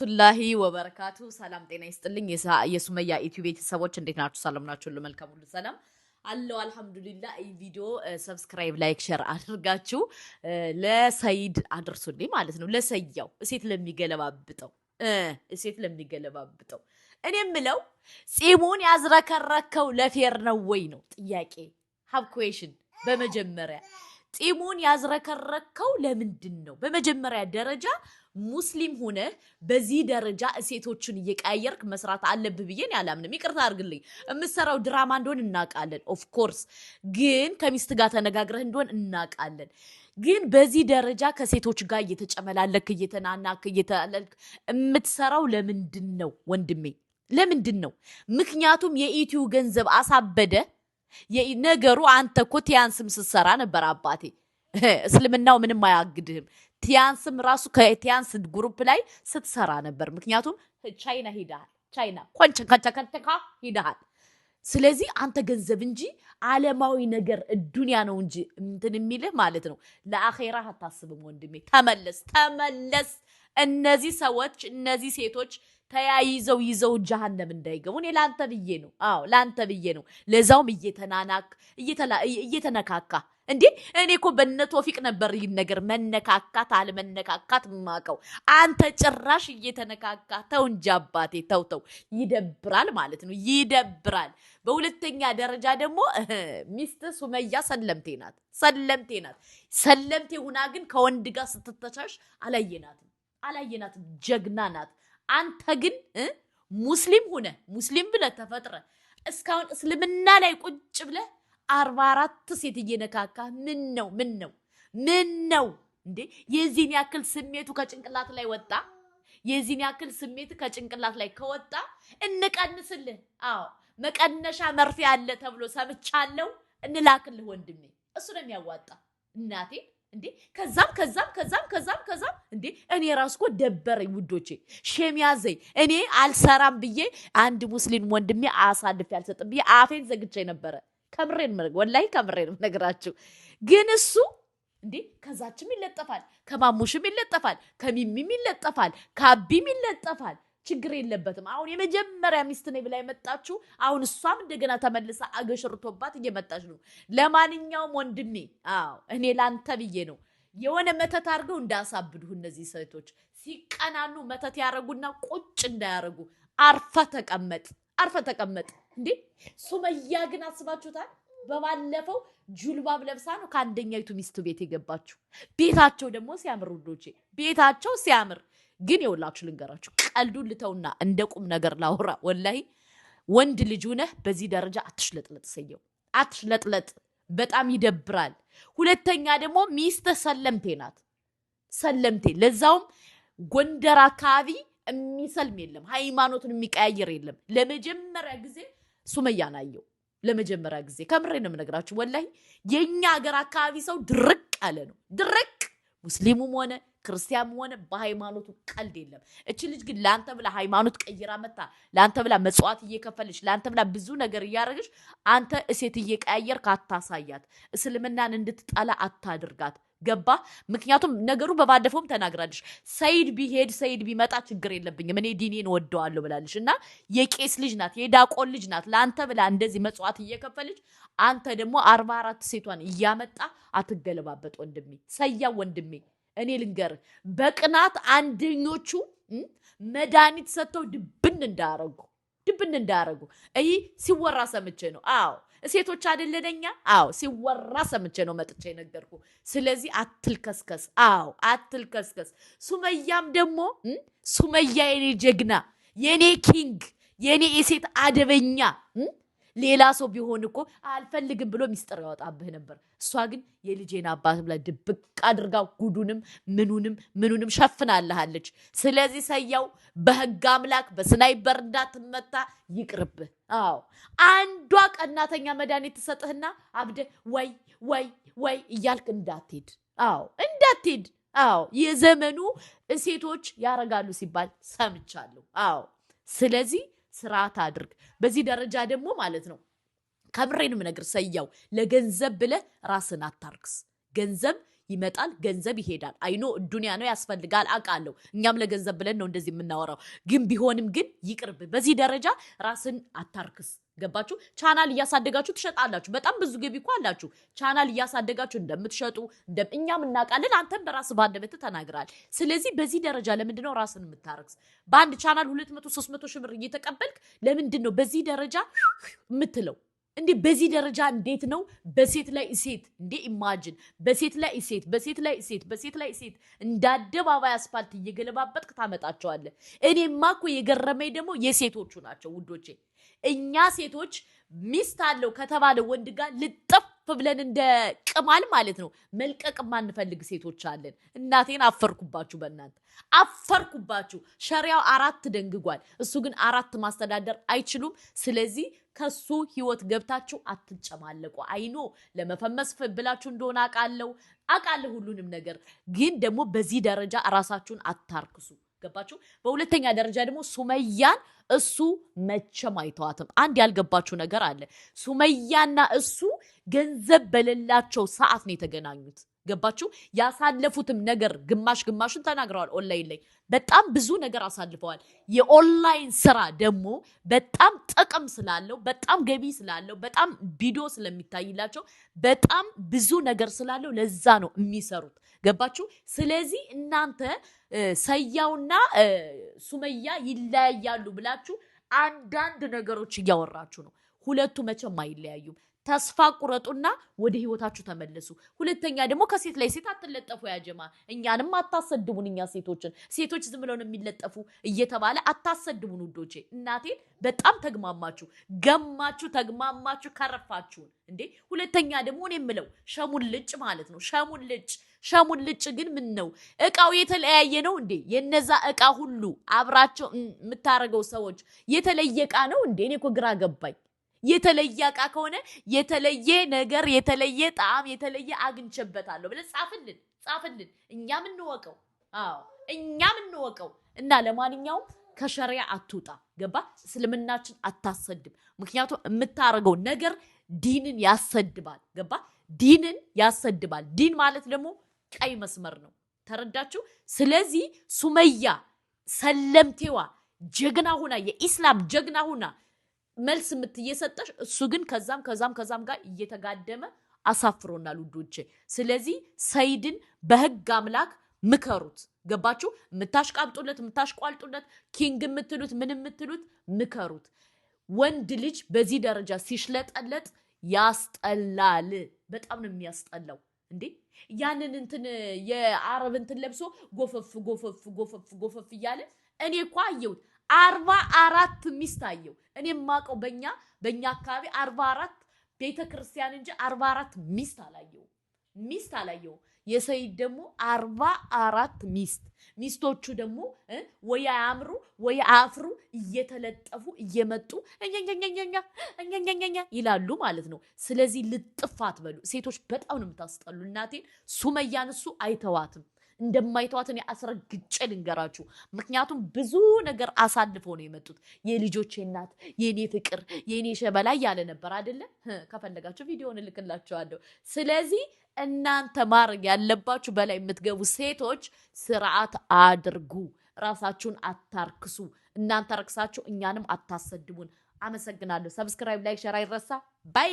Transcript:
ቱላሂ ወበረካቱ ሰላም ጤና ይስጥልኝ። የሱመያ ኢትዮ ቤተሰቦች እንዴት ናችሁ? ሰላም ናችሁ? ሁሉ መልካም ሁሉ ሰላም አለው አልহামዱሊላህ። ይህ ቪዲዮ ሰብስክራይብ ላይክ ሼር አድርጋችሁ ለሰይድ አድርሱልኝ ማለት ነው። ለሰያው እሴት ለሚገለባብጠው እኔ የምለው ጺሙን ያዝረከረከው ለፌር ነው ወይ ነው ጥያቄ። ሀብ ኩዌሽን በመጀመሪያ ጺሙን ያዝረከረከው ለምንድን ነው? በመጀመሪያ ደረጃ ሙስሊም ሆነ በዚህ ደረጃ እሴቶችን እየቀያየርክ መስራት አለብህ ብዬን ያላምንም። ይቅርታ አድርግልኝ። የምትሰራው ድራማ እንደሆን እናውቃለን። ኦፍ ኮርስ ግን ከሚስት ጋር ተነጋግረህ እንደሆን እናውቃለን። ግን በዚህ ደረጃ ከሴቶች ጋር እየተጨመላለክ እየተናናክ እየተላለልክ የምትሰራው ለምንድን ነው ወንድሜ? ለምንድን ነው? ምክንያቱም የኢትዮ ገንዘብ አሳበደ ነገሩ። አንተ እኮ ቲያንስም ስትሰራ ነበር አባቴ። እስልምናው ምንም አያግድህም። ቲያንስም ራሱ ከቲያንስ ግሩፕ ላይ ስትሰራ ነበር። ምክንያቱም ቻይና ሄደሃል፣ ቻይና ኮንቸካ ሄደሃል። ስለዚህ አንተ ገንዘብ እንጂ ዓለማዊ ነገር ዱንያ ነው እንጂ እንትን የሚልህ ማለት ነው። ለአኼራ አታስብም ወንድሜ። ተመለስ። እነዚህ ሰዎች እነዚህ ሴቶች ተያይዘው ይዘው ጀሃነም እንዳይገቡ እኔ ላንተ ብዬ ነው። አዎ ላንተ ብዬ ነው። ለዛውም እየተነካካ እንዴ። እኔ እኮ በነ ቶፊቅ ነበር ይህን ነገር መነካካት አለመነካካት ማቀው። አንተ ጭራሽ እየተነካካ። ተው እንጂ አባቴ ተው። ይደብራል ማለት ነው፣ ይደብራል። በሁለተኛ ደረጃ ደግሞ ሚስት ሱመያ ሰለምቴ ናት። ሰለምቴ ሁና ግን ከወንድ ጋር ስትተሻሽ አላየናትም። ጀግና ናት። አንተ ግን ሙስሊም ሆነ ሙስሊም ብለህ ተፈጥረ እስካሁን እስልምና ላይ ቁጭ ብለህ 44 ሴት እየነካካ ምን ነው እንዴ? የዚህን ያክል ስሜቱ ከጭንቅላት ላይ ወጣ። የዚህን ያክል ስሜት ከጭንቅላት ላይ ከወጣ እንቀንስልህ። አዎ መቀነሻ መርፌ አለ ተብሎ ሰምቻለሁ። እንላክልህ ወንድሜ፣ እሱ ነው የሚያዋጣ እናቴ። እንዴ ከዛም እንዴ እኔ ራስ እኮ ደበረኝ ውዶቼ፣ ሼም ያዘኝ። እኔ አልሰራም ብዬ አንድ ሙስሊም ወንድሜ አሳልፌ አልሰጥም ብዬ አፌን ዘግቼ ነበረ። ወላሂ ከምሬን ነግራችሁ። ግን እሱ እንዴ ከዛችም ይለጠፋል፣ ከማሙሽም ይለጠፋል፣ ከሚሚም ይለጠፋል፣ ከአቢም ይለጠፋል። ችግር የለበትም። አሁን የመጀመሪያ ሚስት ነኝ ብላ የመጣችሁ አሁን እሷም እንደገና ተመልሳ አገሽርቶባት እየመጣች ነው። ለማንኛውም ወንድሜ አዎ እኔ ላንተ ብዬ ነው። የሆነ መተት አድርገው እንዳያሳብዱህ እነዚህ ሴቶች ሲቀናኑ መተት ያረጉና ቁጭ እንዳያረጉ። አርፈ ተቀመጥ። እንዴ ሱመያ ግን አስባችሁታል? በባለፈው ጁልባብ ለብሳ ነው ከአንደኛይቱ ሚስቱ ቤት የገባችሁ። ቤታቸው ደግሞ ሲያምር ውዶቼ፣ ቤታቸው ሲያምር። ግን የውላችሁ ልንገራችሁ፣ ቀልዱን ልተውና እንደ ቁም ነገር ላውራ። ወላሂ ወንድ ልጅ ነህ በዚህ ደረጃ አትሽለጥለጥ። ሰየው አትሽለጥለጥ፣ በጣም ይደብራል። ሁለተኛ ደግሞ ሚስትህ ሰለምቴ ናት። ሰለምቴ ለዛውም ጎንደር አካባቢ የሚሰልም የለም፣ ሃይማኖቱን የሚቀያየር የለም። ለመጀመሪያ ጊዜ ሱመያን አየው። ለመጀመሪያ ጊዜ ከምሬ ነው የምነግራችሁ። ወላሂ የኛ ሀገር አካባቢ ሰው ድርቅ ያለ ነው። ድርቅ ሙስሊሙም ሆነ ክርስቲያንም ሆነ በሃይማኖቱ ቀልድ የለም። እቺ ልጅ ግን ለአንተ ብላ ሃይማኖት ቀይራ መጣ፣ ለአንተ ብላ መጽዋት እየከፈለች፣ ለአንተ ብላ ብዙ ነገር እያደረገች፣ አንተ እሴት እየቀያየርክ አታሳያት። እስልምናን እንድትጠላ አታድርጋት። ገባ? ምክንያቱም ነገሩ በባለፈውም ተናግራለች። ሰይድ ቢመጣ ችግር የለብኝም እኔ ዲኔን ወደዋለሁ ብላለች። እና የቄስ ልጅ ናት፣ የዳቆን ልጅ ናት። ለአንተ ብላ እንደዚህ መጽዋት እየከፈለች፣ አንተ ደግሞ 44 ሴቷን እያመጣ አትገለባበጥ ወንድሜ። ሰያው ወንድሜ እኔ ልንገር፣ በቅናት አንደኞቹ መድኃኒት ሰጥተው ድብን እንዳያረጉ ይህ ሲወራ ሰምቼ ነው። አዎ ሴቶች አይደለደኛ። አዎ ሲወራ ሰምቼ ነው መጥቼ ነገርኩ። ስለዚህ አትልከስከስ። አዎ አትልከስከስ። ሱመያም ደግሞ ሱመያ የኔ ጀግና፣ የኔ ኪንግ፣ የኔ የሴት አደበኛ ሌላ ሰው ቢሆን እኮ አልፈልግም ብሎ ሚስጥር ያወጣብህ ነበር። እሷ ግን የልጄን አባት ብላ ድብቅ አድርጋ ጉዱንም ምኑንም ሸፍናልሃለች። ስለዚህ ሰያው በህግ አምላክ በስናይበር እንዳትመታ ይቅርብህ። አዎ አንዷ ቀናተኛ መድኃኒት ትሰጥህና አብደ ወይ እያልክ እንዳትሄድ። አዎ እንዳትሄድ። አዎ የዘመኑ ሴቶች ያረጋሉ ሲባል ሰምቻለሁ። አዎ ስለዚህ ስርዓት አድርግ። በዚህ ደረጃ ደግሞ ማለት ነው ከምሬን ምነግር ሰያው ለገንዘብ ብለህ ራስን አታርክስ። ገንዘብ ይመጣል፣ ገንዘብ ይሄዳል። አይኖ ዱንያ ነው ያስፈልጋል አውቃለሁ። እኛም ለገንዘብ ብለን ነው እንደዚህ የምናወራው። ግን ቢሆንም ግን ይቅርብ። በዚህ ደረጃ ራስን አታርክስ። ገባችሁ? ቻናል እያሳደጋችሁ ትሸጣላችሁ። በጣም ብዙ ገቢ እኮ አላችሁ። ቻናል እያሳደጋችሁ እንደምትሸጡ እኛም እናውቃለን። አንተም በራስህ ባንደበት ተናግራል። ስለዚህ በዚህ ደረጃ ለምንድነው ራስን የምታረክስ? በአንድ ቻናል 200 300 ሺህ ብር እየተቀበልክ ለምንድነው በዚህ ደረጃ የምትለው? እንዴ በዚህ ደረጃ እንዴት ነው በሴት ላይ ሴት? እንዴ ኢማጂን በሴት ላይ ሴት በሴት ላይ ሴት በሴት ላይ ሴት እንዳደባባይ አስፋልት እየገለባበጥክ ታመጣቸዋለህ። እኔማ እኮ የገረመኝ ደግሞ የሴቶቹ ናቸው ውዶቼ። እኛ ሴቶች ሚስት አለው ከተባለ ወንድ ጋር ልጥፍ ብለን እንደ ቅማል ማለት ነው መልቀቅ ማንፈልግ ሴቶች አለን። እናቴን አፈርኩባችሁ፣ በእናንተ አፈርኩባችሁ። ሸሪያው 4 ደንግጓል፣ እሱ ግን 4 ማስተዳደር አይችሉም። ስለዚህ ከሱ ህይወት ገብታችሁ አትጨማለቁ። አይኖ ለመፈመስ ብላችሁ እንደሆነ አውቃለሁ ሁሉንም ነገር። ግን ደግሞ በዚህ ደረጃ ራሳችሁን አታርክሱ። ገባችሁ? በሁለተኛ ደረጃ ደግሞ ሱመያን እሱ መቼም አይተዋትም። አንድ ያልገባችሁ ነገር አለ። ሱመያና እሱ ገንዘብ በሌላቸው ሰዓት ነው የተገናኙት። ገባችሁ? ያሳለፉትም ነገር ግማሹን ተናግረዋል። ኦንላይን ላይ በጣም ብዙ ነገር አሳልፈዋል። የኦንላይን ስራ ደግሞ በጣም ጥቅም ስላለው፣ በጣም ገቢ ስላለው፣ በጣም ቪዲዮ ስለሚታይላቸው፣ በጣም ብዙ ነገር ስላለው ለዛ ነው የሚሰሩት። ገባችሁ? ስለዚህ እናንተ ሰያውና ሱመያ ይለያያሉ ብላችሁ አንዳንድ ነገሮች እያወራችሁ ነው። ሁለቱ መቼም አይለያዩም። ተስፋ ቁረጡና ወደ ህይወታችሁ ተመለሱ። ሁለተኛ ደግሞ ከሴት ላይ ሴት አትለጠፉ። ያጀማ እኛንም አታሰድቡን። እኛ ሴቶች ዝም ብለው ነው የሚለጠፉ እየተባለ አታሰድቡን ውዶቼ። እናቴን በጣም ተግማማችሁ፣ ተግማማችሁ፣ ከረፋችሁን እንዴ። ሁለተኛ ደግሞ እኔ የምለው ሸሙን ልጭ ማለት ነው። ሸሙን ልጭ ግን ምን ነው እቃው የተለያየ ነው እንዴ? የነዛ እቃ ሁሉ አብራቸው የምታረገው ሰዎች የተለየ እቃ ነው እንዴ? እኔ እኮ ግራ ገባኝ። የተለየ እቃ ከሆነ የተለየ ነገር፣ የተለየ ጣዕም፣ የተለየ አግኝቼበታለሁ ብለህ ጻፍልን። እኛም እንወቀው። እኛም እንወቀው። እና ለማንኛውም ከሸሪያ አትውጣ። ገባ? እስልምናችን አታሰድብ። ምክንያቱም የምታረገው ነገር ዲንን ያሰድባል። ገባ? ዲንን ያሰድባል። ዲን ማለት ደግሞ ቀይ መስመር ነው። ተረዳችሁ? ስለዚህ ሱመያ ሰለምቴዋ ጀግና ሁና፣ የኢስላም ጀግና ሁና መልስ የምትየሰጠሽ፣ እሱ ግን ከዛም ጋር እየተጋደመ አሳፍሮናል ውዶቼ። ስለዚህ ሰይድን በህግ አምላክ ምከሩት። ገባችሁ? የምታሽቋልጡለት ኪንግ የምትሉት ምን የምትሉት ምከሩት። ወንድ ልጅ በዚህ ደረጃ ሲሽለጠለጥ ያስጠላል። በጣም ነው የሚያስጠላው። እንዴ ያንን የአረብ ለብሶ ጎፈፍ እያለ እኔ እኮ አየሁት 44 ሚስት አየው። እኔ ማቀው በእኛ አካባቢ 44 ቤተክርስቲያን እንጂ 44 ሚስት አላየው። የሰይድ ደግሞ 44 ሚስቶቹ ደግሞ ወይ አያምሩ ወይ አፍሩ እየተለጠፉ እየመጡ እኛኛኛኛኛ ይላሉ ማለት ነው። ስለዚህ ልጥፋት በሉ ሴቶች። በጣም ነው የምታስጠሉ። እናቴን ሱመያን እሱ አይተዋትም። እንደማይተዋት እኔ አስረግጬ ልንገራችሁ። ምክንያቱም ብዙ ነገር አሳልፈው ነው የመጡት። የልጆቼ እናት፣ የኔ ፍቅር፣ የኔ ሸበላ ያለ ነበር አይደለ? ከፈለጋችሁ ቪዲዮውን እልክላችኋለሁ። ስለዚህ እናንተ ማድረግ ያለባችሁ በላይ የምትገቡ ሴቶች ስርዓት አድርጉ። ራሳችሁን አታርክሱ። እናንተ ረክሳችሁ እኛንም አታሰድቡን። አመሰግናለሁ። ሰብስክራይብ፣ ላይክ፣ ሼር አይረሳ። ባይ